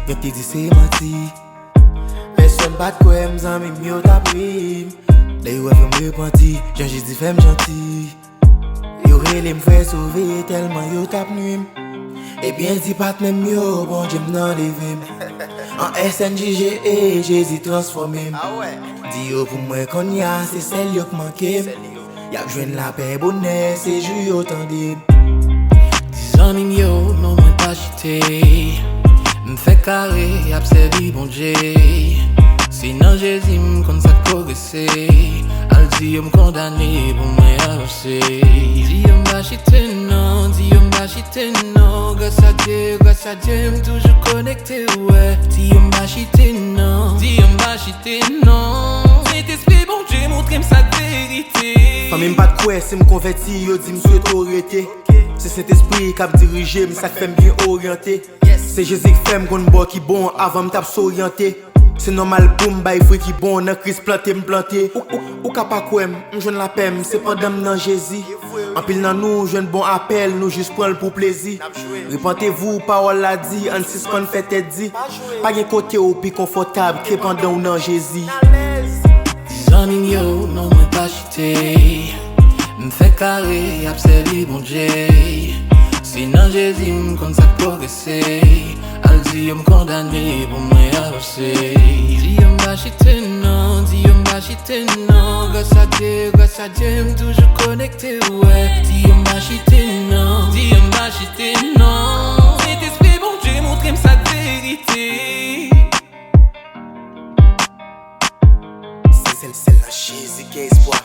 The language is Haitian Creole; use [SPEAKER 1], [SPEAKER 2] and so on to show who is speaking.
[SPEAKER 1] Yon te di se menti. Personne pas de quoi m'zami mieux t'a pris. Là yo fait me repenti, Jean Jésus fait gentil. Yo relé m'fait sauver tellement yo t'a nuit. Et bien dit pas même mieux, bon Dieu m'nan levé. En SNJG et Jésus transformé. Dis yo pour moi qu'on y a, c'est celle yo qui manque. Y'a joine la paix bonheur, c'est jou yo tande.
[SPEAKER 2] Dis amis yo, non moi pas chité. M'fait carré, y'a servi bon Dieu. Sinon Jésus m'konn ça progresser. Al di yo m'condamné pour moi avancer. Dis yo m'pa chité non, dis yo m'pa chité non. Grâce à Dieu m'toujours connecté ouais. Dis yo m'pa chité non, dis yo m'pa chité non. Cet esprit bon Dieu montre sa vérité.
[SPEAKER 1] Famille pas de quoi, c'est m'converti, yo dit m'souhaite orienter. C'est cet esprit qui a dirigé, mais ça fait bien orienté. C'est Jésus qui fait m'gon bon qui bon avant m'tap s'orienter. C'est normal pour m'bay fruit qui bon, nan Christ planté m'planté. Ou ka pa quoi m'joine la paix, c'est pendant m'nan Jésus. En pile nan nous, jeune bon appel, nous juste prendre pour plaisir. Repentez-vous, parole la dit, en si qu'on fait tête dit. Pas gen côté ou pi confortable que pendant ou nan Jésus.
[SPEAKER 2] Dis amis yo, non moi pas chité. M'fait carré, y'a servi bon Dieu. Sinon Jésus m'konn ça progresser. Al di yo m'condamné pour moi avancer. Dis yo m'pa chité non, dis yo m'pa chité non. Grâce à Dieu m'toujours connecté ouais. Dis yo m'pa chité non, dis yo m'pa chité non. Cet esprit bon Dieu montre sa vérité.
[SPEAKER 1] C'est la Jésus qui est espoir.